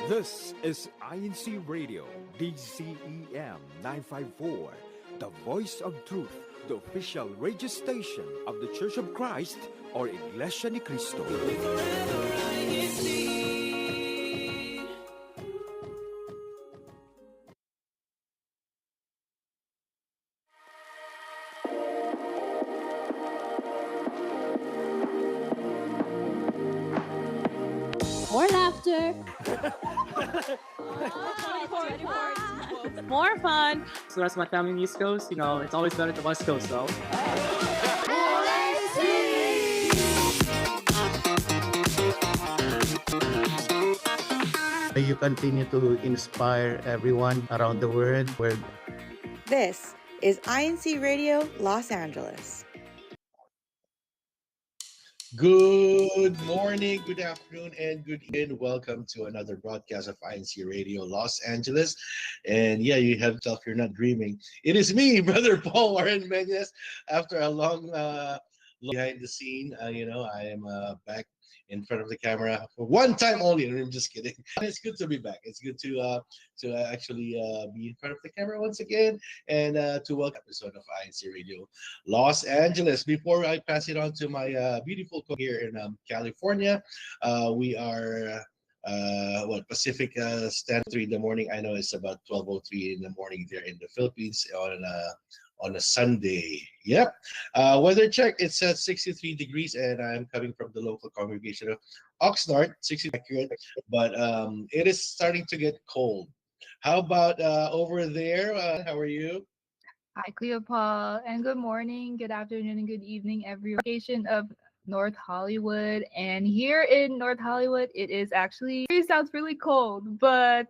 This is INCRadio, DCEM 954, the voice of truth, the official radio station of the Church of Christ, or Ecclesiastical. More laughter. More fun. So that's my family in the East Coast. It's always better to West Coast, though. You continue to inspire everyone around the world. This is INC Radio Los Angeles. Good morning, good afternoon, and good evening. Welcome to another broadcast of INC Radio Los Angeles. And yeah, you have yourself, you're not dreaming. It is me, Brother Paul Warren Menes. After a long behind the scene, I am back in front of the camera for one time only. I'm just kidding. It's good to be back. It's good to actually be in front of the camera once again and to welcome episode of INC Radio Los Angeles. Before I pass it on to my beautiful co here in California, we are Pacific Standard 3 in the morning. I know it's about 12:03 in the morning there in the Philippines on a Sunday. Yep. Weather check, it's at 63 degrees, and I'm coming from the local congregation of Oxnard, 60 accurate, but it is starting to get cold. How about over there? How are you? Hi, Cleopa, and good morning, good afternoon, and good evening, every location of North Hollywood. And here in North Hollywood, it sounds really cold, but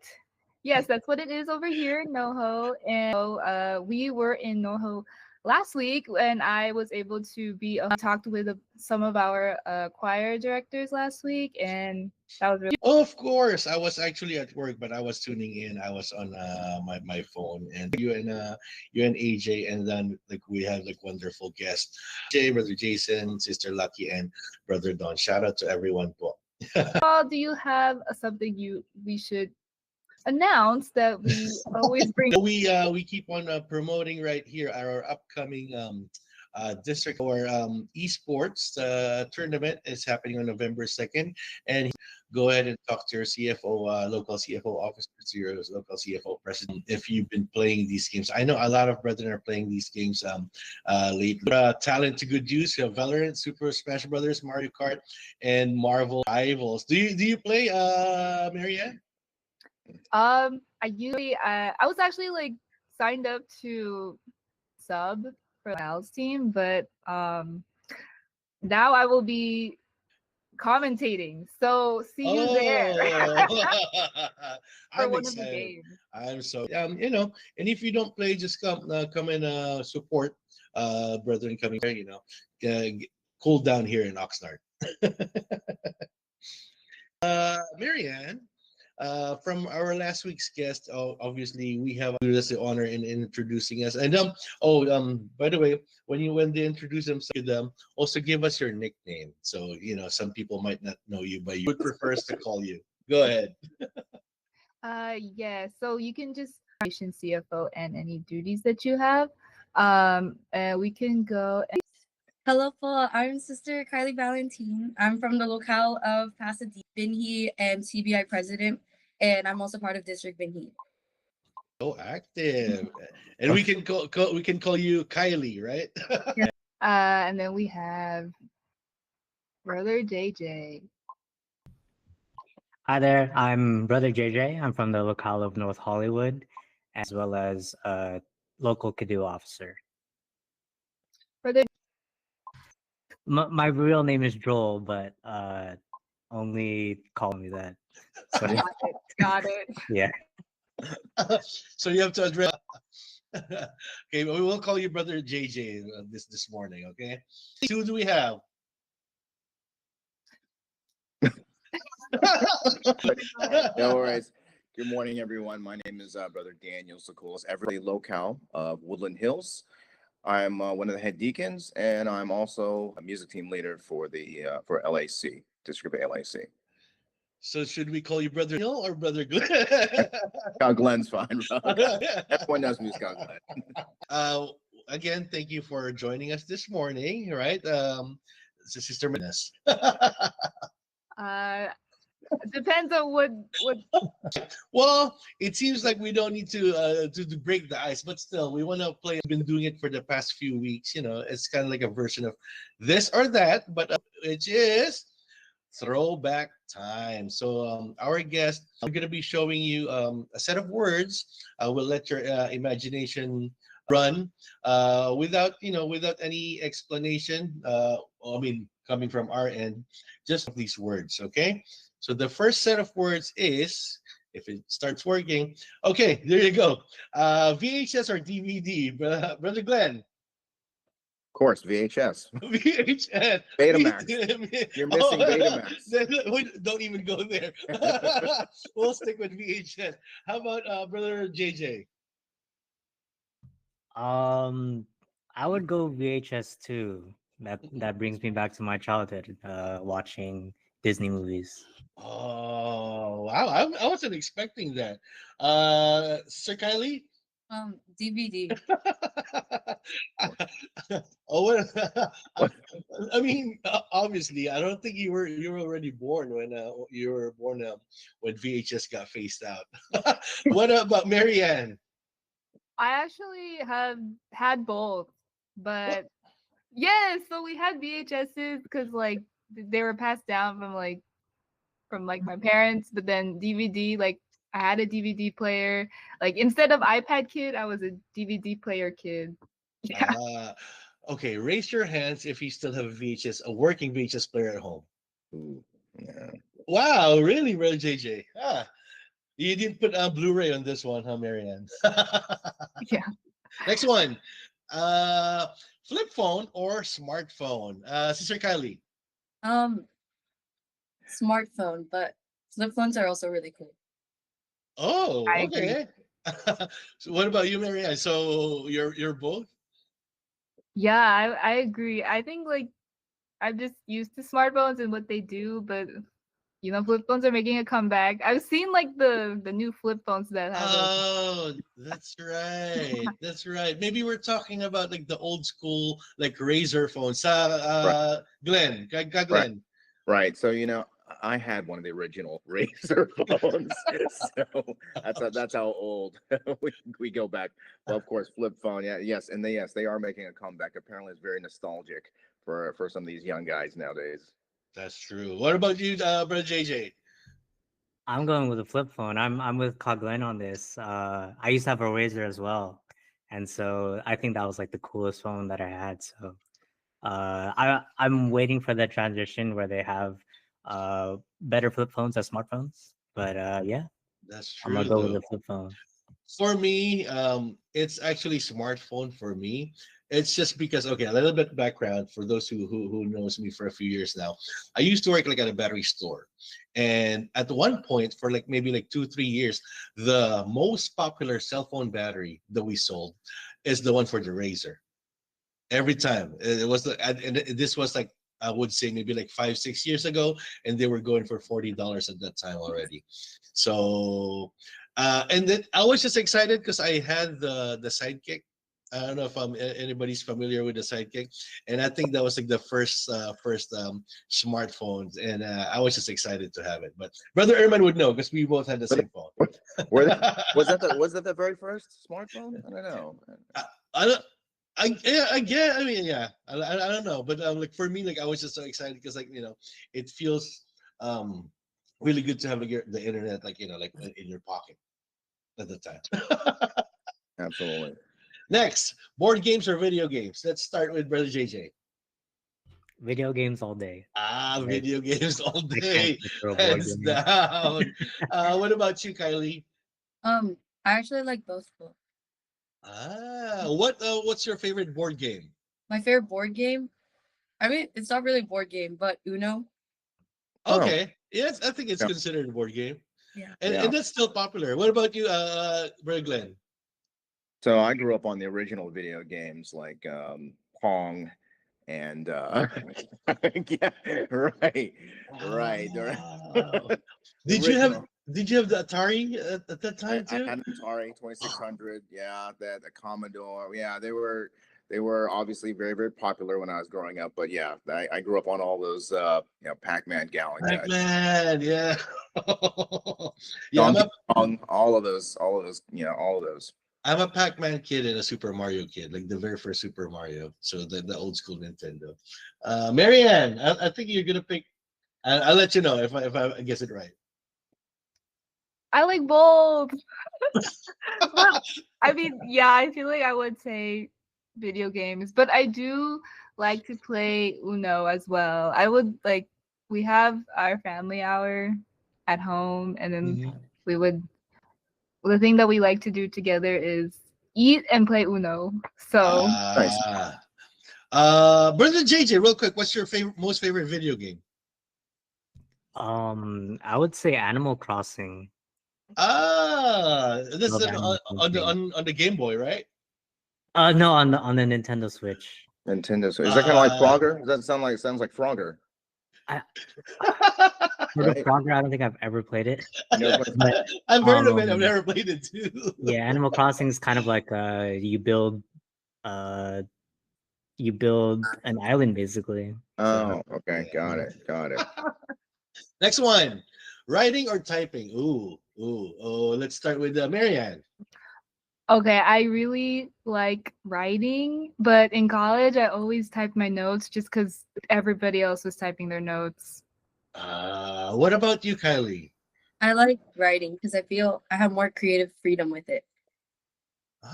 yes, that's what it is over here in NoHo. And we were in NoHo last week, and I was able to be talked with some of our choir directors last week, and that was really. Of course, I was actually at work, but I was tuning in. I was on my phone, and you and AJ, and then we have wonderful guests, Brother Jason, Sister Lucky, and Brother Don. Shout out to everyone. Paul, do you have something we should announce that we always bring? We keep on promoting right here our upcoming district or esports tournament is happening on November 2nd, and go ahead and talk to your CFO, local CFO officer, to your local CFO president if you've been playing these games. I know a lot of brethren are playing these games lately. Talent to good use. You have Valorant, Super Smash Brothers, Mario Kart, and Marvel Rivals. Do you play, Marianne? I was actually signed up to sub for Al's team, but now I will be commentating. So see you there for I'm one excited. of the games. I'm so and if you don't play, just come and support brethren coming there. Cool down here in Oxnard. Marianne. From our last week's guest, obviously we have us the honor in introducing us. And by the way, when they introduce themselves, also give us your nickname. So some people might not know you, but you would prefer us to call you. Go ahead. Yeah. So you can just CFO and any duties that you have. We can go. Hello po, I'm Sister Kylie Valentine. I'm from the locale of Pasadena, Binhi, and CBI president, and I'm also part of District Binhi. So active, and we can call you Kylie, right? Yeah. And then we have Brother JJ. Hi there, I'm Brother JJ. I'm from the locale of North Hollywood, as well as a local Cadieux officer. Brother. My real name is Joel, but only call me that. So, Got it. Yeah. So you have to address. Okay, we will call you Brother JJ this morning. Okay. Who do we have? No worries. Good morning, everyone. My name is Brother Daniel Sokolos, every locale of Woodland Hills. I'm one of the head deacons, and I'm also a music team leader for the for LAC. District of LAC. So should we call you Brother Neil or Brother Glenn? Glenn's fine, bro. Everyone knows me as Scott Glenn. Again, thank you for joining us this morning, right? Sister Minas. Depends on what. Well, it seems like we don't need to break the ice, but still, we want to play. We've been doing it for the past few weeks. It's kind of like a version of this or that, but which is throwback time. So our guest, I'm going to be showing you a set of words. We'll let your imagination run without any explanation. I mean, coming from our end, just these words. Okay. So the first set of words is, if it starts working, okay, there you go. VHS or DVD, Brother Glenn? Of course, VHS. VHS. Betamax. You're missing Betamax. Don't even go there. We'll stick with VHS. How about Brother JJ? I would go VHS too. That brings me back to my childhood, watching Disney movies. Oh wow! I wasn't expecting that. Sir Kylie? DVD. Oh, I mean, obviously, I don't think you were already born when you were born when VHS got phased out. What about Marianne? I actually have had both, but yes, so we had VHSs because like they were passed down from my parents, but then DVD, like I had a DVD player. Like instead of iPad kid, I was a DVD player kid. Yeah. Okay, raise your hands if you still have a working VHS player at home. Ooh, yeah. Wow, really, Brother JJ? You didn't put Blu-ray on this one, huh, Marianne? Yeah. Next one. Flip phone or smartphone? Sister Kylie. Smartphone, but flip phones are also really cool. Oh, I okay. So what about you, Marianne? So you're both? Yeah, I agree. I think like I'm just used to smartphones and what they do, but flip phones are making a comeback. I've seen like the new flip phones that have Oh, that's right. That's right. Maybe we're talking about like the old school like razor phones. Right. Glenn, Glenn. Right. So I had one of the original razor phones. So that's how old we go back. Well, of course, flip phone. Yeah, yes, and they are making a comeback. Apparently, it's very nostalgic for some of these young guys nowadays. That's true. What about you, Brother JJ? I'm going with a flip phone. I'm with Glenn on this. I used to have a Razor as well, and so I think that was like the coolest phone that I had. So I'm waiting for that transition where they have better flip phones as smartphones. But yeah, That's true. I'm gonna go with the flip phone. For me, it's actually smartphone for me. It's just because, okay, a little bit background for those who knows me for a few years now. I used to work like at a battery store, and at one point for like maybe like 2-3 years, the most popular cell phone battery that we sold is the one for the Razer. Every time it was and this was like, I would say maybe like 5-6 years ago, and they were going for $40 at that time already. So and then I was just excited because I had the Sidekick. I don't know if anybody's familiar with the Sidekick, and I think that was like the first smartphones, and I was just excited to have it. But Brother Erman would know because we both had the same phone. Was that the very first smartphone? I don't know. I don't. I mean, yeah. I don't know, but like for me, like I was just so excited because like it feels really good to have like the internet like like in your pocket at the time. Absolutely. Next, board games or video games? Let's start with Brother JJ. Video games all day. Video games all I day. can't control board Hands games. down. What about you, Kylie? I actually like both. What's your favorite board game? My favorite board game, I mean, it's not really a board game, but Uno. Okay. Yes, I think it's Yeah. considered a board game. Yeah. And that's still popular. What about you, Brother Glenn? So I grew up on the original video games like Pong and yeah, right. Wow. The Did you have original. did you have the Atari at that I, time I too? had an Atari 2600. Yeah, the Commodore. Yeah, they were obviously very, very popular when I was growing up. But yeah, I grew up on all those Pac-Man, Gallantine, Pac-Man, yeah. Yeah, Donkey Kong, all of those. I'm a Pac-Man kid and a Super Mario kid, like the very first Super Mario. So the old school Nintendo. Marianne, I think you're gonna pick. I'll let you know if I guess it right. I like both. But I mean, yeah, I feel like I would say video games, but I do like to play Uno as well. I would like we have our family hour at home, and then Mhm. we would the thing that we like to do together is eat and play Uno. So Nice. Brother JJ, real quick, what's your most favorite video game? I would say Animal Crossing. This Love is Animal Crossing. on the Game Boy, right? No, on the Nintendo Switch. Nintendo. So is that kind of like Frogger? Does that sounds like Frogger? I For the Right? Frogger, I don't think I've ever played it. You never played- But I've heard of it. I've um, never played it too. yeah, Animal Crossing is kind of like uh you build an island basically. So Oh, okay, got it. Next one, writing or typing? Oh. Let's start with Marianne. okay, I really like writing, but in college I always typed my notes just because everybody else was typing their notes. What about you, Kylie? I like writing because I feel I have more creative freedom with it.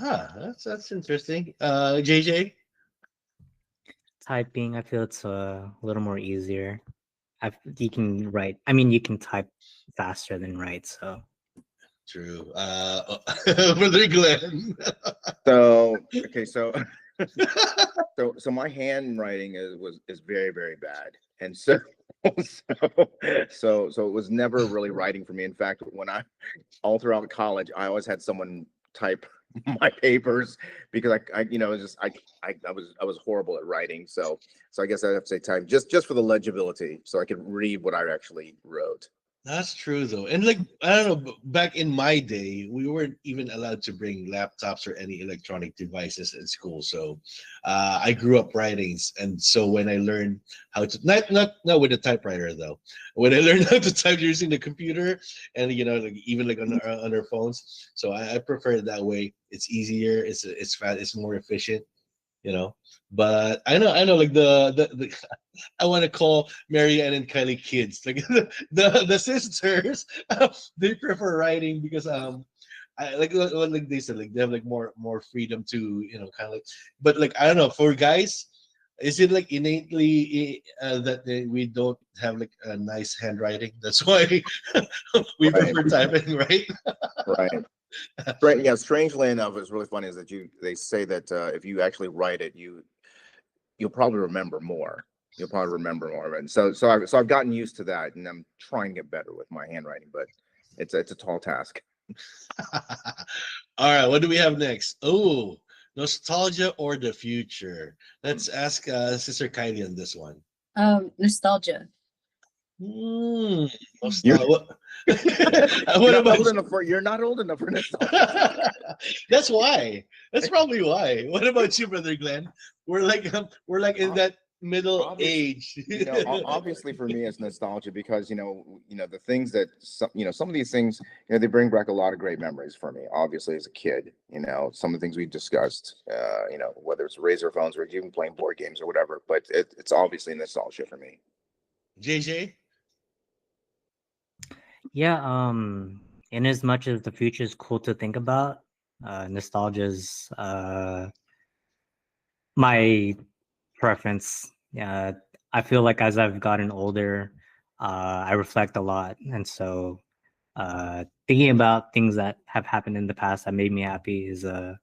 That's interesting. JJ. typing, I feel it's a little more easier. You can write. I mean, you can type faster than write. So True. Brother Glenn. So okay, so so my handwriting is very, very bad, and so so it was never really writing for me. In fact, when I all throughout college, I always had someone type my papers because it's just I was horrible at writing. So I guess I'd have to say type just for the legibility, so I could read what I actually wrote. That's true though. And like I don't know, back in my day, we weren't even allowed to bring laptops or any electronic devices in school. So I grew up writing, and so when I learned how to not with a typewriter though, when I learned how to type using the computer and like even like on our phones, so I prefer it that way. It's easier. It's fast. It's more efficient. You know, but I know like the I want to call Marianne and Kylie kids. Like the sisters, they prefer writing because I like what like they said, like they have like more freedom to kind of like. But like I don't know, for guys, is it like innately that we don't have like a nice handwriting? That's why we Right, prefer typing, right? right. Right. Yeah. Strangely enough, it's really funny is that they say that if you actually write it, you'll probably remember more. You'll probably remember more of it. And so I've gotten used to that, and I'm trying to get better with my handwriting, but it's a tall task. All right, what do we have next? Oh, nostalgia or the future? Let's ask Sister Kylie on this one. Nostalgia. Hmm, You're, nostalgia. you're What not about old enough for you're not old enough for nostalgia. That's why. That's probably why. What about you, Brother Glenn? We're like in that middle Obviously, age. Obviously for me it's nostalgia because the things that some of these things they bring back a lot of great memories for me. Obviously, as a kid, some of the things we discussed, whether it's razor phones or even playing board games or whatever. But it's obviously nostalgia for me. JJ. yeah, in as much as the future is cool to think about, nostalgia's my preference. Yeah, I feel like as I've gotten older, I reflect a lot, and so thinking about things that have happened in the past that made me happy is I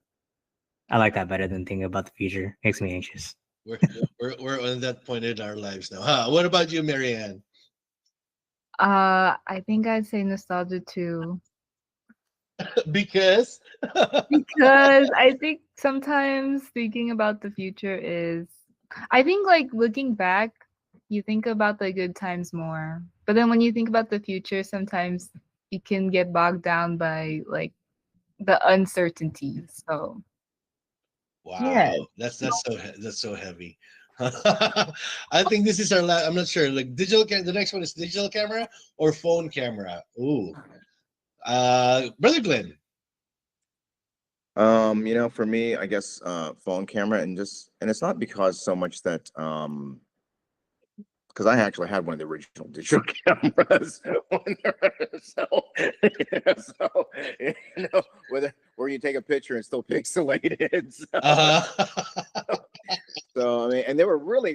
like that better than thinking about the future. Makes me anxious. We're we're on that point in our lives now. What about you, Marianne? I think I'd say nostalgia too. Because Because I think sometimes thinking about the future is I think like looking back, you think about the good times more. But then when you think about the future, sometimes you can get bogged down by like the uncertainties. So yeah. Wow, that's so heavy. I think this is our last. I'm not sure. Like the next one is digital camera or phone camera. Ooh, brother Glenn. For me, I guess phone camera, and it's not because so much that because I actually had one of the original digital cameras so, so where you take a picture and still pixelated. So I mean, and they were really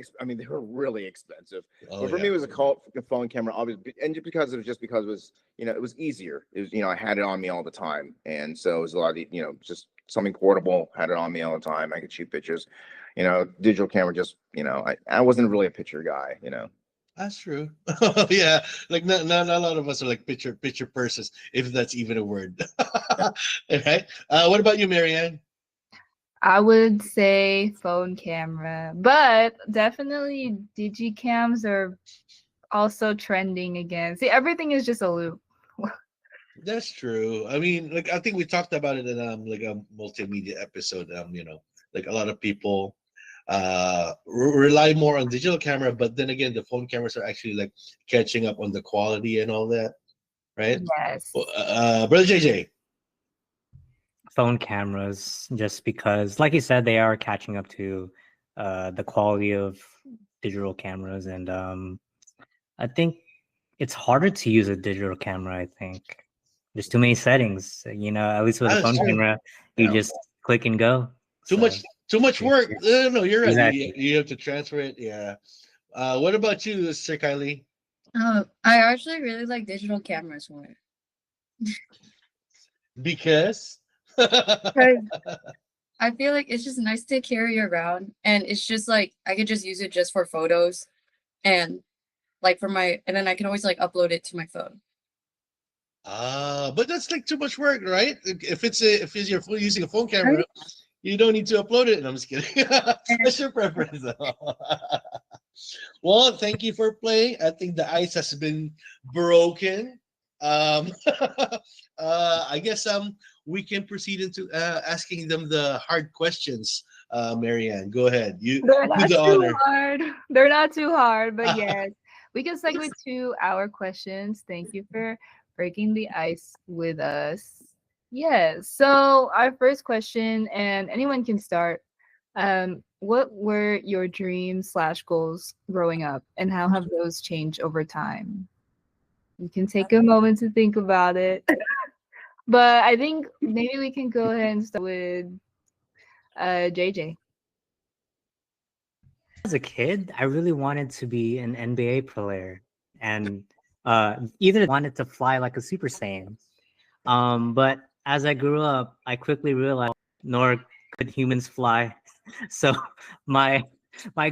expensive. Oh, But for yeah. me, it was a phone camera, obviously, and just because it was it was easier. It was I had it on me all the time, and so it was a lot of just something portable. Had it on me all the time. I could shoot pictures. Digital camera just I wasn't really a picture guy. That's true. Yeah, like not a lot of us are like picture persons, if that's even a word. All right. What about you, Marianne? I would say phone camera, but definitely digicams are also trending again. See, everything is just a loop. That's true. I mean, like I think we talked about it in like a multimedia episode. Like a lot of people rely more on digital camera, but then again, the phone cameras are actually like catching up on the quality and all that, right? Yes. Brother JJ. Phone cameras, just because, like you said, they are catching up to the quality of digital cameras, and I think it's harder to use a digital camera. I think there's too many settings. At least with a That's phone true. camera, you just click and go. Too So, much work. No, you're right. Exactly. You have to transfer it. Yeah. What about you, Sir Kylie? I actually really like digital cameras more. Because Because I feel like it's just nice to carry around, and it's just like I could just use it just for photos, and like and then I can always like upload it to my phone. But that's like too much work, right? If you're using a phone camera, you don't need to upload it. And I'm just kidding. That's your preference. Well, thank you for playing. I think the ice has been broken. I guess we can proceed into asking them the hard questions. Marianne, go ahead. You They're do not the too honor. hard. They're not too hard, but yes, we can segue to our questions. Thank you for breaking the ice with us. Yes. So our first question, and anyone can start. What were your dreams/goals growing up, and how have those changed over time? You can take a moment to think about it. But I think maybe we can go ahead and start with JJ. As a kid, I really wanted to be an NBA player, and either wanted to fly like a Super Saiyan. But as I grew up, I quickly realized nor could humans fly. So my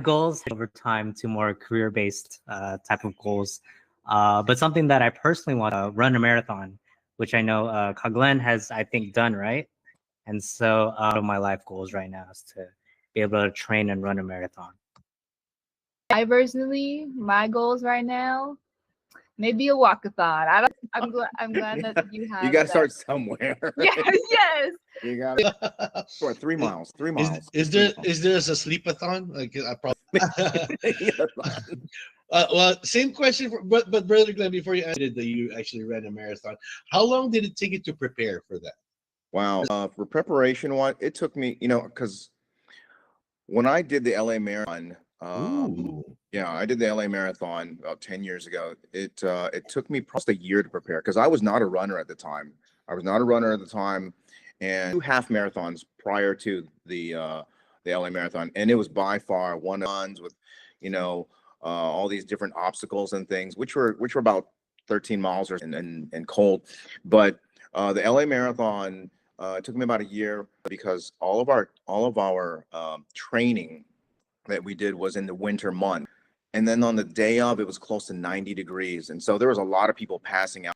goals over time to more career-based type of goals. But something that I personally want to run a marathon, which I know Kaglen has, I think, done, right? And so one of my life goals right now is to be able to train and run a marathon. I personally, my goals right now, maybe a walkathon. I'm glad that you have. You got to that. start somewhere. Yes, yes. You got to for 3 miles. 3 miles. Is there a sleepathon? Like I probably. Well, same question, but Brother Glenn, before you answered that you actually ran a marathon, how long did it take you to prepare for that? Wow. For preparation, it took me, because when I did the LA Marathon, I did the LA Marathon about 10 years ago. It took me probably a year to prepare because I was not a runner at the time. And 2 half marathons prior to the LA Marathon, and it was by far one of the ones with, all these different obstacles and things, which were about 13 miles and cold. But the LA Marathon took me about a year because all of our training that we did was in the winter month. And then on the day of, it was close to 90 degrees. And so there was a lot of people passing out,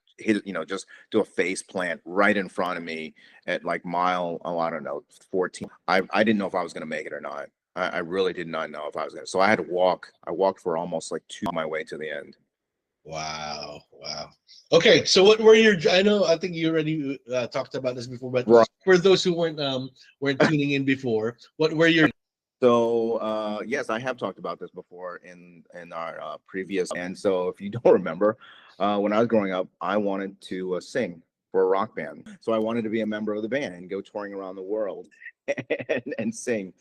just do a face plant right in front of me at like mile, I don't know, 14. I didn't know if I was going to make it or not. I really did not know if I was gonna. So I had to walk. I walked for almost like two my way to the end. Wow, wow. Okay, so what were your? I think you already talked about this before, but Right. for those who weren't tuning in before, what were your? So yes, I have talked about this before in our previous. And so if you don't remember, when I was growing up, I wanted to sing for a rock band. So I wanted to be a member of the band and go touring around the world and sing.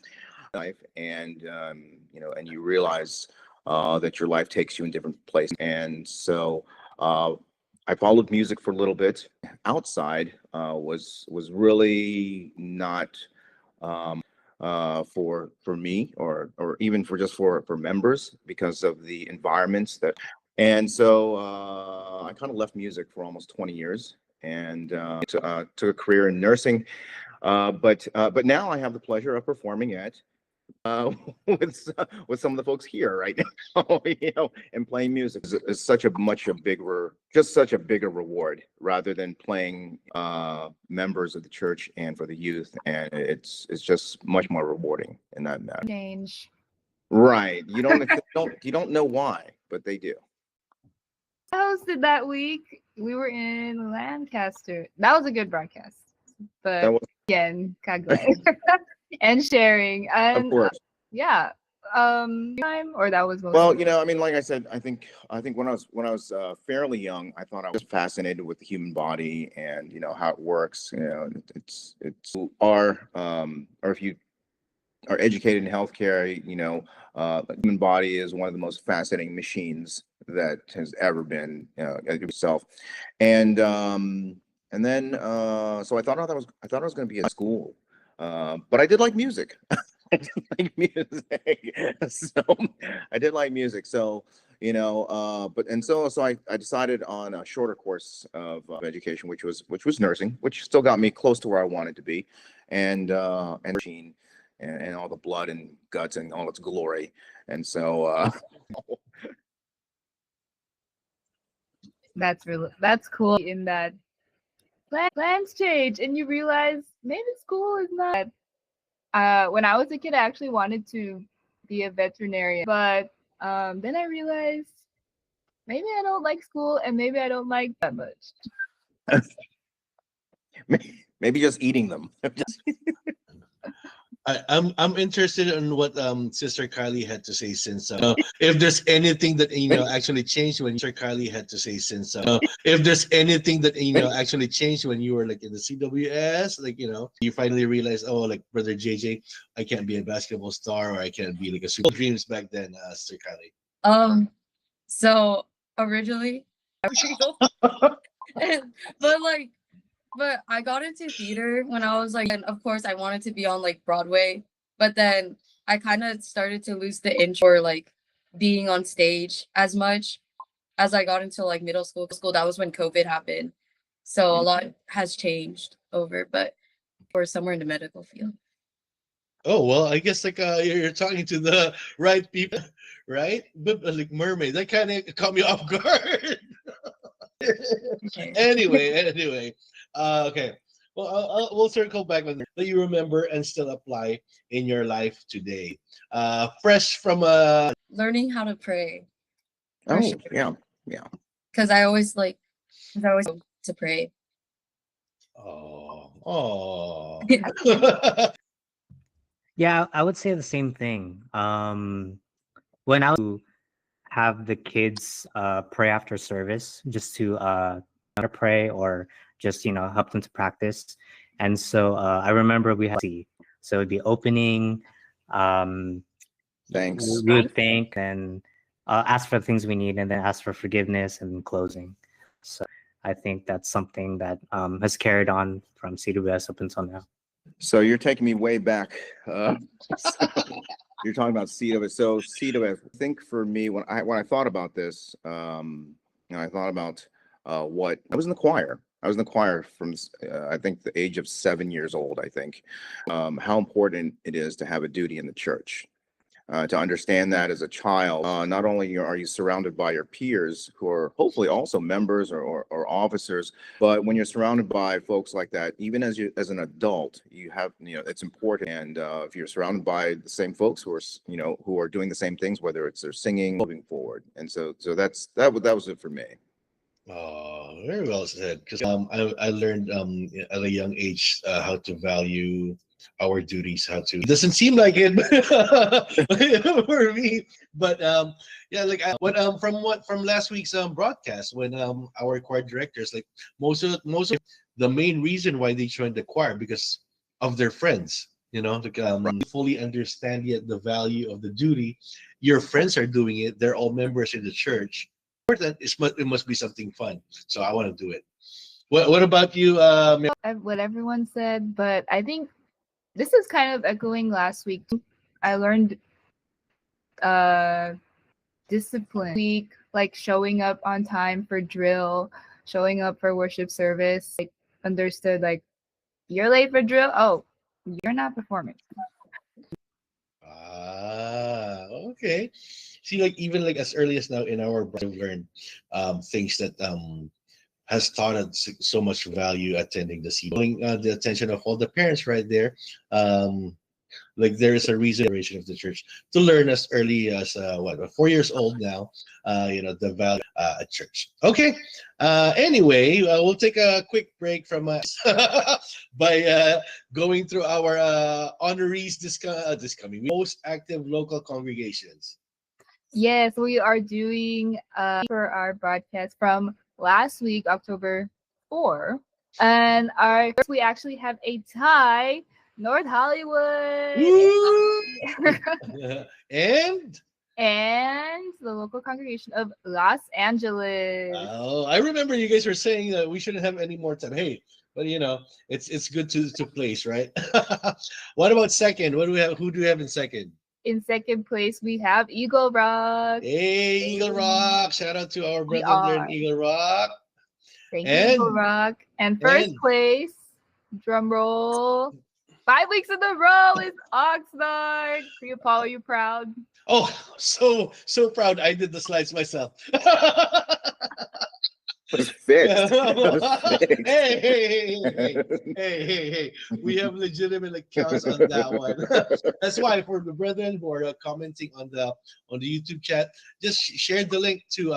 Life and and you realize that your life takes you in different places. And so I followed music for a little bit. Outside was really not for me or even for members because of the environments that. And so I kind of left music for almost 20 years and took a career in nursing. But now I have the pleasure of performing at uh, with some of the folks here right now, and playing music is such a bigger reward rather than playing members of the church and for the youth, and it's just much more rewarding in that matter. Change. Right? You don't know why, but they do. I hosted that week. We were in Lancaster. That was a good broadcast. That But was, again, Kagle and sharing of and course. yeah. Time or that was Well, mostly. I mean, like I said, I think when I was fairly young, I thought I was fascinated with the human body and how it works. It's or if you are educated in healthcare, the human body is one of the most fascinating machines that has ever been itself. And then so I thought I was going to be in school, but I did like music. I did like music. So I did like music. So, so I decided on a shorter course of education, which was nursing, which still got me close to where I wanted to be, and machine and all the blood and guts and all its glory. And so That's cool in that plans change and you realize maybe school is not. When I was a kid, I actually wanted to be a veterinarian, but then I realized maybe I don't like school and maybe I don't like that much. maybe just eating them. I'm interested in what Sister Kylie had to say since if there's anything that actually changed when Sister Kylie had to say since if there's anything that actually changed when you were like in the CWS, like you finally realized, oh, like Brother JJ, I can't be a basketball star or I can't be like a super dreams back then, Sister Kylie. So originally but I got into theater when I was like, and of course I wanted to be on like Broadway, but then I kind of started to lose the interest for like being on stage as much as I got into like middle school. That was when COVID happened. So a lot has changed but we're somewhere in the medical field. Oh well, I guess like you're talking to the right people, right? But like mermaid, that kind of caught me off guard. Anyway, okay. Well, we'll circle back on that you remember and still apply in your life today. Fresh from Learning how to pray. Oh, yeah. Because I always to pray. Oh. Yeah, I would say the same thing. When I was to have the kids pray after service, just to pray or just help them to practice. And so I remember we had so it'd be opening, Thanks. we would thank and ask for the things we need, and then ask for forgiveness and closing. So I think that's something that has carried on from CWS up until now. So you're taking me way back. You're talking about CWS. So CWS, I think for me, when I thought about this, I thought about what I was in the choir. I was in the choir from I think the age of 7 years old. I think how important it is to have a duty in the church. to understand that as a child. Not only are you surrounded by your peers who are hopefully also members or officers, but when you're surrounded by folks like that, even as an adult, you have, it's important. And if you're surrounded by the same folks who are, who are doing the same things, whether it's they're singing, moving forward. And so that was it for me. Oh, very well said. Because I learned at a young age how to value our duties. How to, it doesn't seem like it for me, but yeah, like from last week's broadcast when our choir directors, like most of the main reason why they joined the choir because of their friends. Like, fully understand yet the value of the duty. Your friends are doing it. They're all members in the church. It must be something fun, so I want to do it. What about you, What everyone said, but I think this is kind of echoing last week. I learned discipline week, like showing up on time for drill, showing up for worship service. Like, understood, like, you're late for drill, oh, you're not performing. Okay. See, like even like as early as now in our I've learned things that has taught us so much value attending the scene. The attention of all the parents right there. Like there is a reason of the church to learn as early as 4 years old now. The value at church. Okay. Anyway, we'll take a quick break from us by going through our honorees this coming week. Most active local congregations. Yes, we are doing for our broadcast from last week, October 4. And we actually have a tie, North Hollywood. and the local congregation of Los Angeles. Oh, I remember you guys were saying that we shouldn't have any more time. Hey, but it's good to place, right? What about second? What do we have? Who do we have in second? In second place, we have Eagle Rock. Hey, Eagle Rock! Shout out to our brother there in Eagle Rock. Thank you, Eagle Rock. And first place, drum roll, 5 weeks in a row is Oxnard. Paul, are you proud? Oh, so proud. I did the slides myself. Was fixed. Hey. We have legitimate accounts on that one. That's why for the brethren who are commenting on the YouTube chat, just share the link to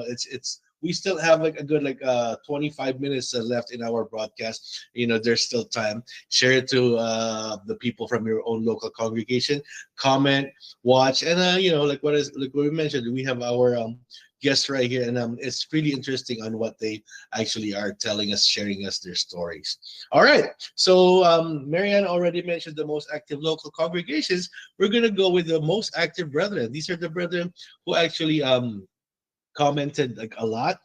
it's we still have like a good 25 minutes left in our broadcast. There's still time. Share it to the people from your own local congregation. Comment, watch, and like what we mentioned, we have our guests right here, and it's really interesting on what they actually are telling us, sharing us their stories. All right, so Marianne already mentioned the most active local congregations. We're gonna go with the most active brethren. These are the brethren who actually commented like a lot.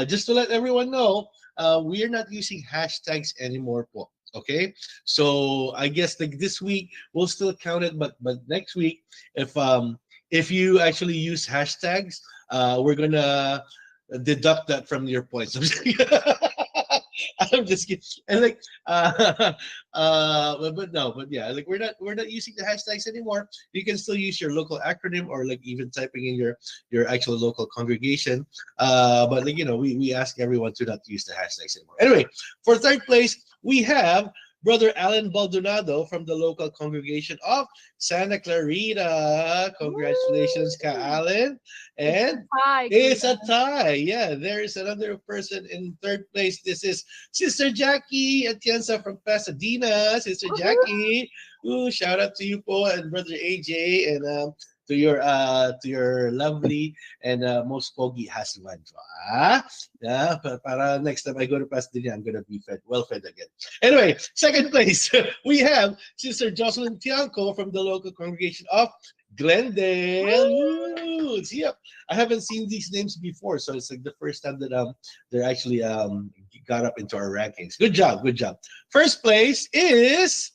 Just to let everyone know, we are not using hashtags anymore. Okay, so I guess like this week we'll still count it, but next week if you actually use hashtags, we're gonna deduct that from your points. I'm just kidding. And like but yeah, like we're not using the hashtags anymore. You can still use your local acronym or like even typing in your actual local congregation. But like we ask everyone to not use the hashtags anymore. Anyway, for third place, we have Brother Alan Baldonado from the local congregation of Santa Clarita. Congratulations, Ka Alan. And it's a tie. Yeah, there is another person in third place. This is Sister Jackie Atienza from Pasadena. Sister Jackie. Ooh, shout out to you, po, and Brother AJ, and to your lovely and most pogi husband. Yeah, para next time I go to Pasadena, I'm gonna be well fed again. Anyway, second place we have Sister Jocelyn Tianco from the local congregation of Glendale. Yep, I haven't seen these names before, so it's like the first time that they're actually got up into our rankings. Good job. First place is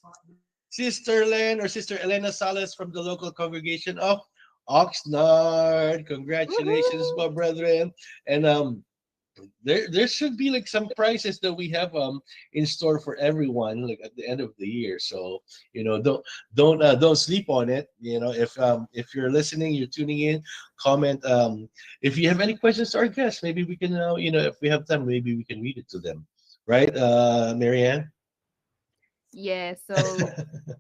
Sister Len or Sister Elena Salas from the local congregation of Oxnard. Congratulations, my brethren. And there should be like some prizes that we have in store for everyone like at the end of the year. So don't sleep on it. If you're listening, you're tuning in, comment. If you have any questions to our guests, maybe we can if we have time, maybe we can read it to them, right, Marianne? Yeah, so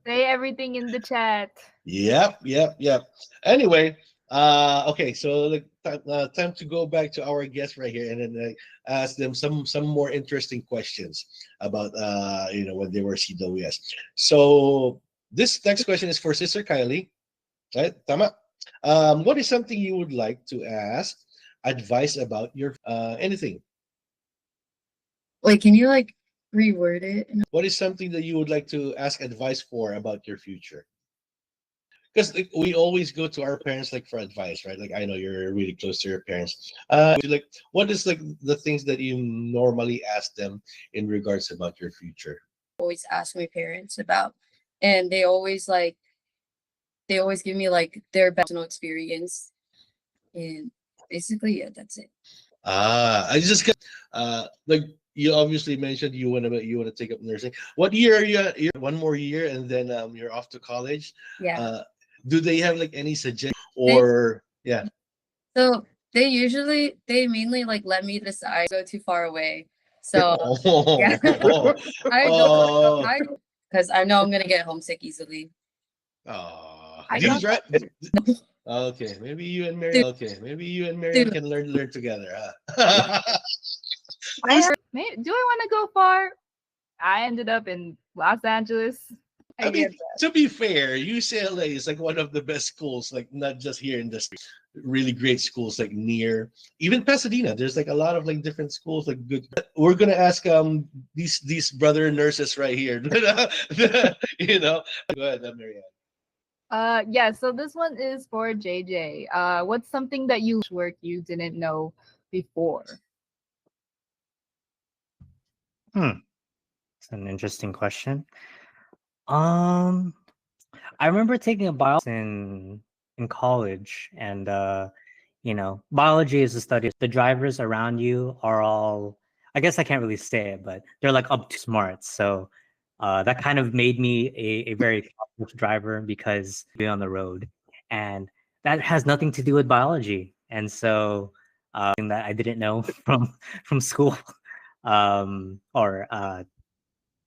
say everything in the chat. Yep. Anyway, okay, so time to go back to our guests right here, and then ask them some more interesting questions about when they were CWS. So this next question is for Sister Kylie, right? Tama. What is something you would like to ask advice about your anything? Wait, can you like reword it? What is something that you would like to ask advice for about your future? Because like, we always go to our parents like for advice, right? Like I know you're really close to your parents. Like what is like the things that you normally ask them in regards about your future? Always ask my parents about, and they always give me like their personal experience, and basically, yeah, that's it. I just got like you obviously mentioned you want to take up nursing. What year are you at? You're one more year and then you're off to college. Yeah. Do they have like any suggestion They or yeah? so they mainly like let me decide go too far away. So yeah, Oh, I don't oh, I because I know I'm gonna get homesick easily. oh. I Do you got drive? Okay, maybe you and Marian. Dude, Okay, maybe you and Marian dude, can learn together. Huh? I heard, do I want to go far? I ended up in Los Angeles. I I mean, get that. to be fair, UCLA is like one of the best schools, like not just here in this really great schools, like near even Pasadena. There's like a lot of like different schools, like good. We're gonna ask these brother nurses right here. Go ahead, Marianne. Yeah, so this one is for JJ. What's something that you work you didn't know before? It's an interesting question. Um, I remember taking a biology in college, and biology is the study of the drivers around you are all. I guess I can't really say it, but they're like up to smart. So that kind of made me a very cautious driver because be on the road, and that has nothing to do with biology. And so that I didn't know from school, or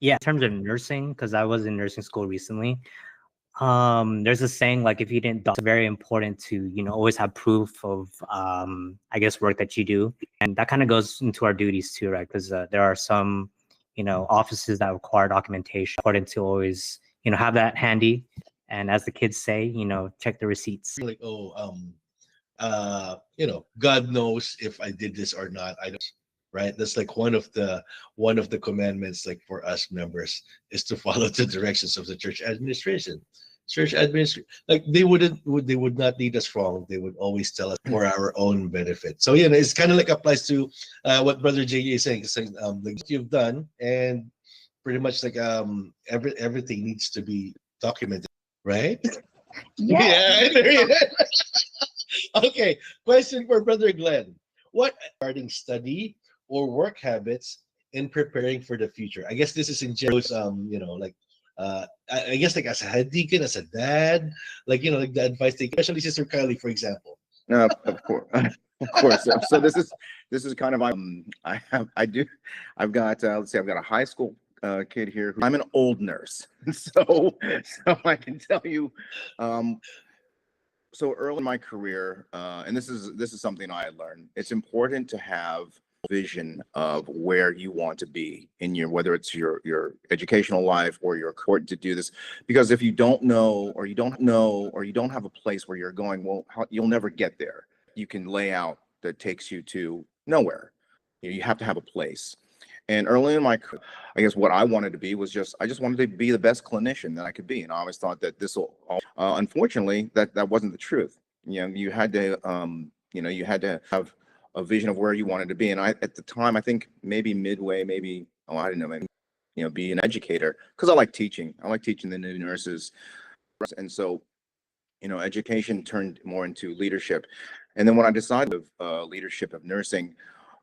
yeah, in terms of nursing, because I was in nursing school recently. There's a saying like if you didn't it's very important to always have proof of I guess work that you do, and that kind of goes into our duties too, right? Because there are some offices that require documentation. Important to always have that handy, and as the kids say, check the receipts. Like God knows if I did this or not. I don't. Right. That's like one of the commandments, like for us members, is to follow the directions of the church administration. Church administration, like they would not lead us wrong. They would always tell us for our own benefit. So it's kind of like applies to what Brother JJ is saying, like what you've done, and pretty much like everything needs to be documented, right? Yeah. Yeah. Okay, question for Brother Glenn. What regarding study or work habits in preparing for the future? I guess this is in general, like I guess like as a head deacon, as a dad, like like the advice they, especially Sister Kylie, for example. Of course, of course. So this is kind of I've got let's see, I've got a high school kid here. I'm an old nurse, so I can tell you. So early in my career, and this is something I learned. It's important to have vision of where you want to be in whether it's your educational life or your court to do this, because if you don't know or you don't have a place where you're going, well, you'll never get there. You can lay out that takes you to nowhere. You have to have a place. And early in my career, I guess what I wanted to be was I just wanted to be the best clinician that I could be. And I always thought that this will, unfortunately, that wasn't the truth. You had to, you had to have a vision of where you wanted to be. And at the time, I think maybe midway, I don't know, maybe, be an educator, because I like teaching. I like teaching the new nurses. And so, education turned more into leadership. And then when I decided of leadership of nursing,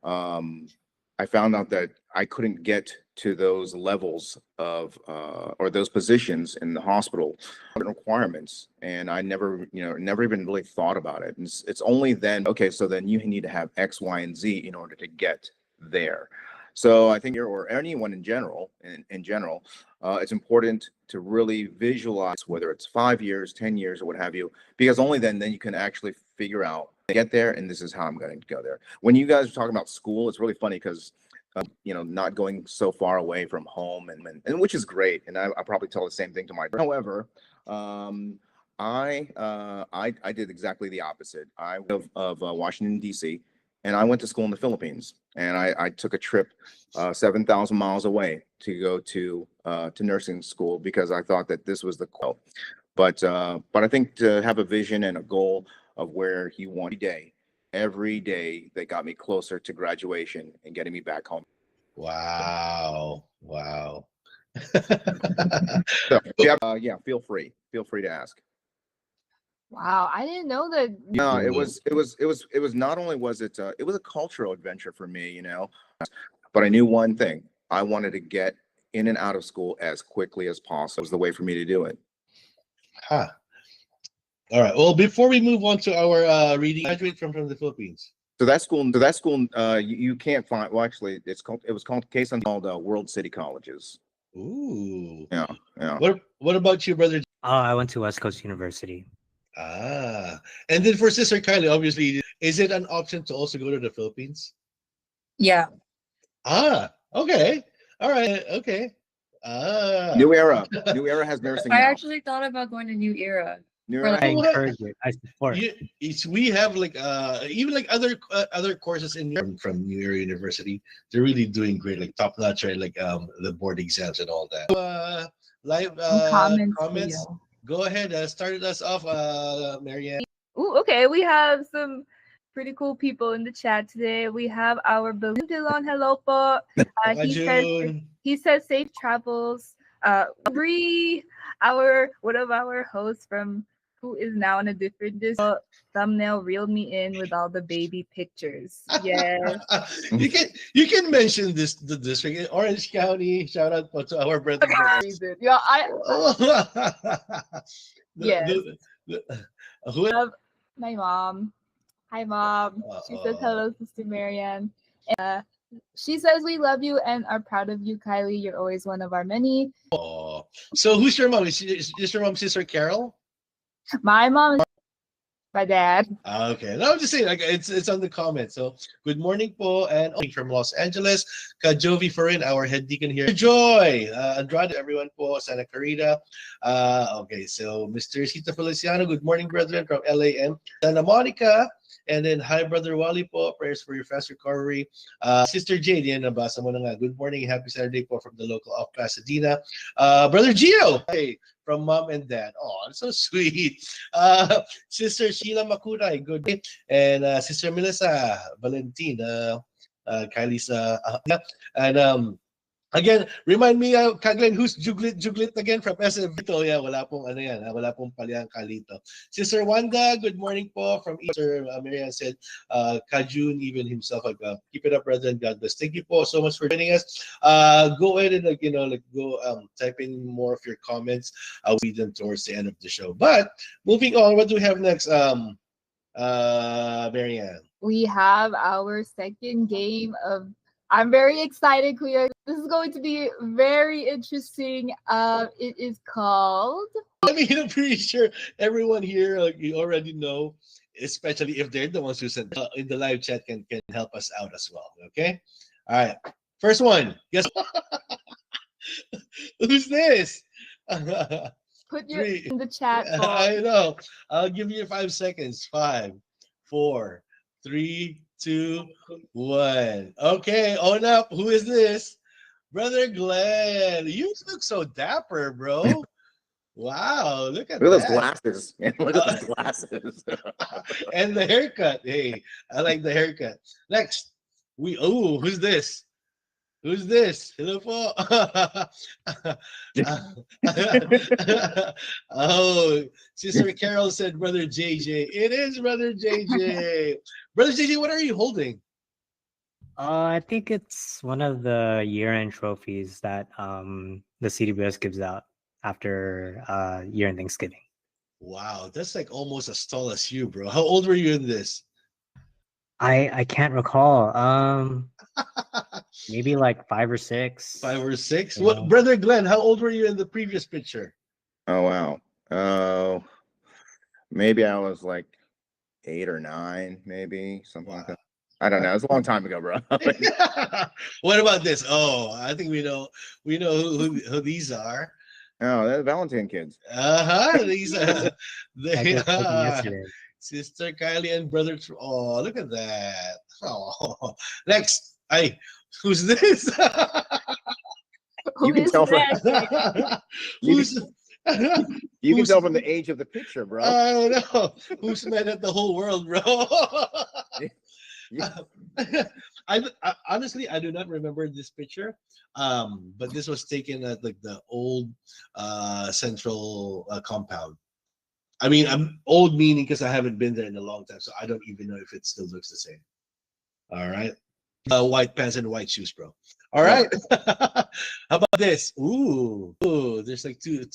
I found out that I couldn't get to those levels of or those positions in the hospital requirements, and I never, never even really thought about it. And it's only then, okay, so then you need to have X, Y, and Z in order to get there. So I think or anyone in general, it's important to really visualize whether it's 5 years, 10 years, or what have you, because only then you can actually figure out, get there, and this is how I'm going to go there. When you guys are talking about school, it's really funny because not going so far away from home, and which is great, and I probably tell the same thing to my. However, I did exactly the opposite. I was of Washington D.C. and I went to school in the Philippines, and I took a trip 7,000 miles away to go to nursing school because I thought that this was the goal. But I think to have a vision and a goal of where you want every day that got me closer to graduation and getting me back home. Wow. So, yeah, feel free to ask. Wow, I didn't know that. No, it was not only was it was a cultural adventure for me, but I knew one thing: I wanted to get in and out of school as quickly as possible. It was the way for me to do it. Huh. All right. Well, before we move on to our reading, graduate from the Philippines. So that school, you can't find. Well, actually, it was called World City Colleges. Ooh. Yeah. What about you, brother? I went to West Coast University. And then for Sister Kylie, obviously, is it an option to also go to the Philippines? Yeah. Okay. All right. Okay. New Era has nursing. I now. actually thought about going to New Era. I encourage it. I support. We have even other courses from New Era University. They're really doing great, like top notch, right? Like the board exams and all that. Live comments. Go ahead. Started us off, Marianne. Ooh, okay. We have some pretty cool people in the chat today. We have our Balloon Dilon. Hello po. He says safe travels. Bree, one of our hosts who is now in a different thumbnail, reeled me in with all the baby pictures. Yes. you can mention the district, Orange County. Shout out to our brother. Yeah, Who have my mom. Hi, Mom. She says hello, Sister Marianne. She says we love you and are proud of you, Kylie. You're always one of our many. Oh, so who's your mom? Is your mom Sister Carol? My mom is my dad. Okay, no, I'm just saying, like it's on the comments. So good morning po, and from Los Angeles, Kajovi Farin, our head deacon here. Joy, Andrade, everyone po, Santa Clarita. Okay, so Mr. Sita Feliciano, good morning, brethren, from LA and Santa Monica. And then, hi, Brother Wally po. Prayers for your fast recovery. Sister Jade, yan, nabasa mo na nga. Good morning, happy Saturday po from the local of Pasadena. Brother Gio, hey, from Mom and Dad. Oh, so sweet. Sister Sheila Makuray, good day. And Sister Melissa Valentin, Kylie's, and again, remind me, Kaglen, who's Juglit again from SF Vito? Yeah, wala pong wala pong paliang Kalito. Sister Wanda, good morning po from Easter. Marianne said, Kajun, even himself, keep it up, brethren. God bless. Thank you po so much for joining us. Go ahead and go type in more of your comments. I'll read them towards the end of the show. But moving on, what do we have next? Marianne. We have our second game of. I'm very excited, Kuya. This is going to be very interesting. It is called. I mean, I'm pretty sure everyone here, you already know, especially if they're the ones who sent in the live chat, can help us out as well. Okay. All right. First one. Guess who's this? Put your in the chat. I know. I'll give you 5 seconds. 5, 4, 3, 2, 1. Okay, own up. Who is this? Brother Glenn. You look so dapper, bro. Wow, look at those glasses. Look at those glasses. And the haircut. Hey, I like the haircut. Next, who's this? Who's this? Hello po. Oh, Sister Carol said Brother JJ. It is Brother JJ. Brother JJ, what are you holding? I think it's one of the year-end trophies that the CDBS gives out after year-end Thanksgiving. Wow, that's like almost as tall as you, bro. How old were you in this? I can't recall. Maybe like 5 or 6. 5 or 6? What, Yeah. brother Glenn? How old were you in the previous picture? Oh wow. Oh, maybe I was like 8 or 9, maybe something like Wow. that. I don't know. It's a long time ago, bro. What about this? Oh, I think we know who these are. Oh, they're the Valentine kids. These are I they just took them are yesterday. Sister Kylie and brother. Oh, look at that. Oh, next, who's this? You Who can is tell from that? you Who's you can who's tell from the age of the picture, bro. I don't know who's mad at the whole world, bro. Yeah. I honestly I do not remember this picture, but this was taken at like the old central compound. I mean, I'm old meaning because I haven't been there in a long time, so I don't even know if it still looks the same. All right, white pants and white shoes, bro. All right. How about this? Ooh, there's like two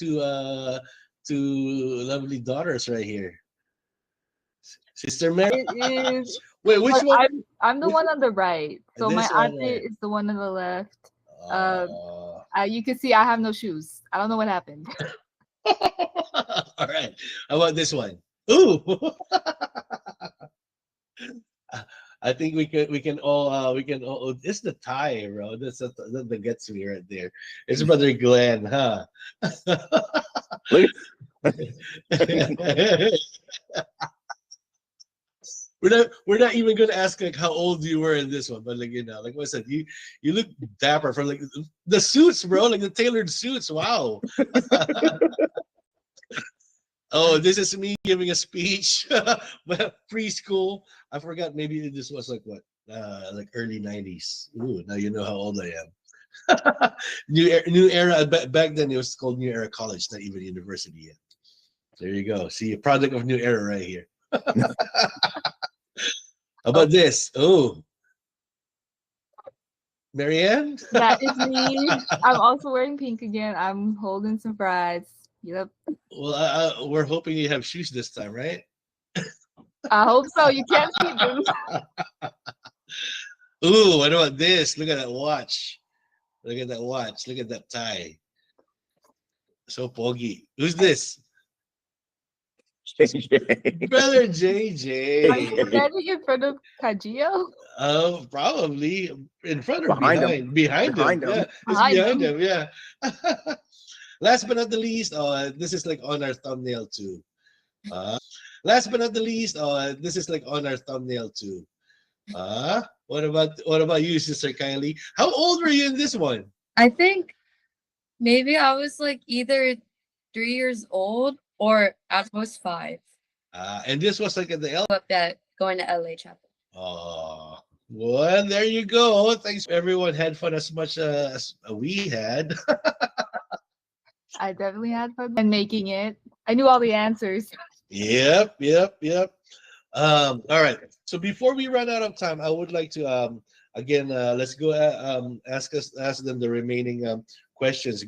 lovely daughters right here. Sister Mary. It is. Wait, which But one? I'm the Which- one on the right. So my This one, auntie right? is the one on the left. Oh. You can see I have no shoes. I don't know what happened. All right. How about this one? Ooh. I think we can all it's the tie, bro. That gets me right there. It's brother Glenn, huh? Look we're not even gonna ask like how old you were in this one, but like like I said, you look dapper from like the suits, bro, like the tailored suits. Wow. Oh, this is me giving a speech. But preschool. I forgot. Maybe this was like what, like early '90s. Ooh, now you know how old I am. New era. Back then it was called New Era College, not even university yet. There you go. See, a product of New Era right here. How about this? Oh, Marianne. That is me. I'm also wearing pink again. I'm holding some fries. Yep. Well, we're hoping you have shoes this time, right? I hope so. You can't see them. Ooh, what about this? Look at that watch. Look at that watch. Look at that tie. So poggy. Who's this? JJ. Brother Are you JJ. standing in front of Kajio? Probably in front or Behind him. behind him. Behind him. Yeah, it's Behind behind him. him. Yeah. Last but not the least, this is like on our thumbnail too. Uh, last but not the least, this is like on our thumbnail too. What about you, Sister Kylie? How old were you in this one? I think maybe I was like either 3 years old or at most 5. And this was like at the L. Up that going to LA Chapel. Oh, well, there you go. Thanks. Everyone had fun as much as we had. I definitely had fun and making it. I knew all the answers. Yep. All right. So before we run out of time, I would like to again let's go ask them the remaining questions.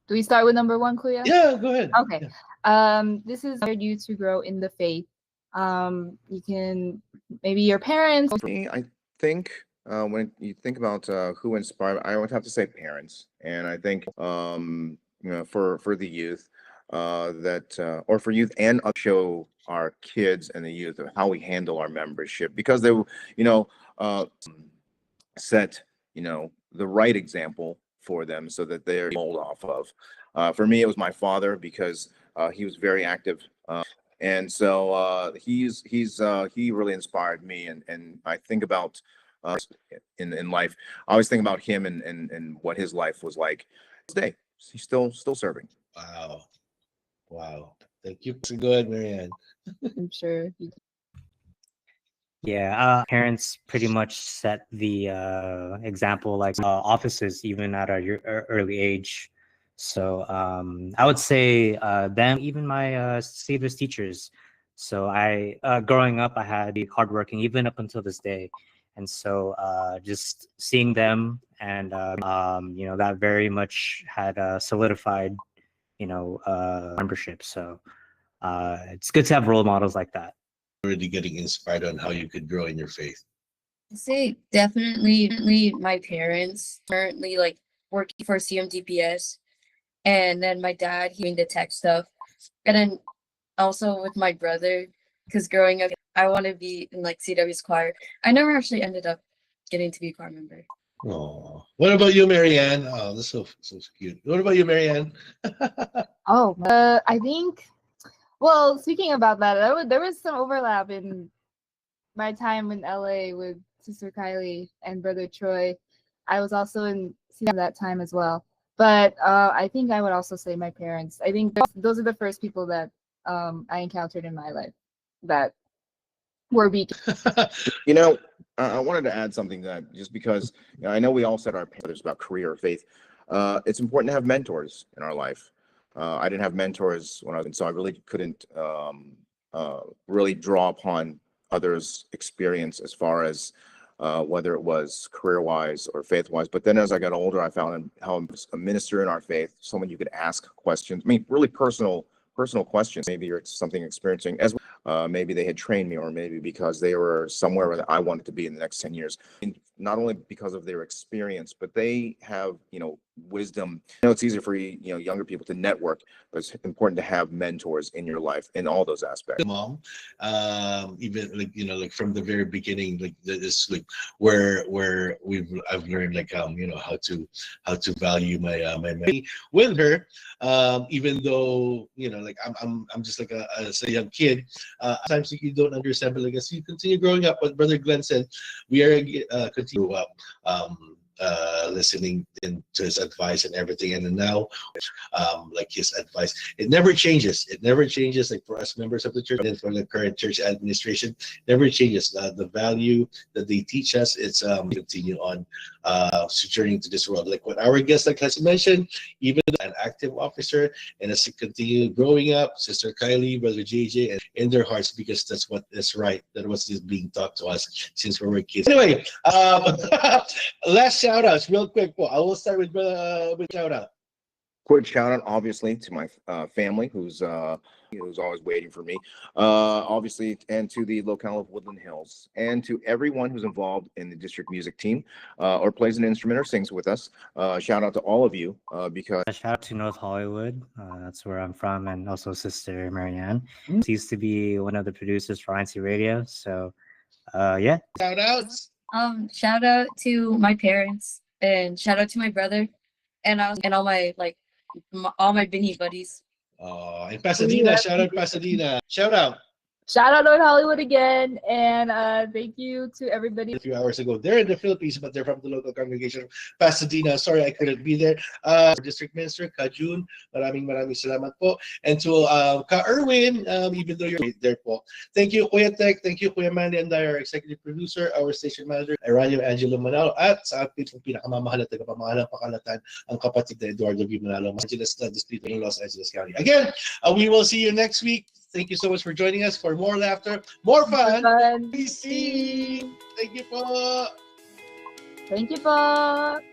Do we start with number 1, Kuya? Yeah, go ahead. Okay. This is where you to grow in the faith. You can maybe your parents. For me, I think when you think about who inspired, I would have to say parents, and I think for the youth that or for youth and show our kids and the youth of how we handle our membership, because they set the right example for them so that they're mold off of. For me, it was my father, because he was very active. And so he really inspired me, and I think about in life. I always think about him and what his life was like. Today, he's still serving. Wow. Thank you. Go ahead, Marianne. I'm sure. Yeah, parents pretty much set the example, like offices, even at our early age. So I would say them, even my CEBSI teachers. So I, growing up, I had to be hardworking, even up until this day. And so just seeing them and that very much had solidified membership. So it's good to have role models like that. Already getting inspired on how you could grow in your faith. I'd say definitely my parents currently like working for CMDPS, and then my dad doing the tech stuff, and then also with my brother, because growing up I want to be in like CW's choir. I never actually ended up getting to be a choir member. Oh, what about you, Marianne? Oh, that's so cute. What about you, Marianne? I think, well, speaking about that, there was some overlap in my time in LA with Sister Kylie and Brother Troy. I was also in CM that time as well. But I think I would also say my parents. I think those are the first people that I encountered in my life that were beacons. I wanted to add something that just because I know we all said our parents about career or faith. It's important to have mentors in our life. I didn't have mentors when I was in, so I really couldn't really draw upon others' experience as far as whether it was career-wise or faith-wise. But then as I got older, I found how a minister in our faith, someone you could ask questions. I mean, really personal questions. Maybe you're something experiencing as maybe they had trained me, or maybe because they were somewhere where I wanted to be in the next 10 years. And not only because of their experience, but they have, wisdom. It's easier for younger people to network, but it's important to have mentors in your life in all those aspects. Mom, even like from the very beginning, like this, like where I've learned like how to value my money with her, even though like I'm just like a young kid. Sometimes you don't understand, but like as you continue growing up, what Brother Glenn said, we are continue up. Listening to his advice and everything, and then now like his advice, it never changes. Like for us members of the church and for the current church administration, never changes. The value that they teach us, it's continue on sojourning to this world, like what our guest like has mentioned, even an active officer, and as they continue growing up, Sister Kylie, Brother JJ, and in their hearts, because that's what is right, that was just being taught to us since we were kids. Anyway, last shout outs real quick. I will start with shout out. Quick shout out, obviously, to my family, who's always waiting for me, obviously, and to the locale of Woodland Hills, and to everyone who's involved in the district music team, or plays an instrument or sings with us. Shout out to all of you, because shout out to North Hollywood. That's where I'm from, and also Sister Marianne. She used to be one of the producers for INCRadio. So, yeah. Shout outs. Shout out to my parents, and shout out to my brother, and all my all my Binny buddies. In Pasadena, shout out Pasadena. Shout out North Hollywood again, and thank you to everybody. A few hours ago, they're in the Philippines, but they're from the local congregation of Pasadena. Sorry, I couldn't be there. District Minister Kajun, maraming salamat po. And to Ka Erwin, even though you're there po. Thank you, Kuya Tek. Thank you, Kuya Mandy and our executive producer, our station manager, Radio Angelo Manalo, at sa ating pinakamamahal at tagapamahalang pakalatan, ang kapatid na Eduardo V. Manalo, Angeles Distrito in Los Angeles County. Again, we will see you next week. Thank you so much for joining us for more laughter, more fun. Peace. Thank you po. Thank you po.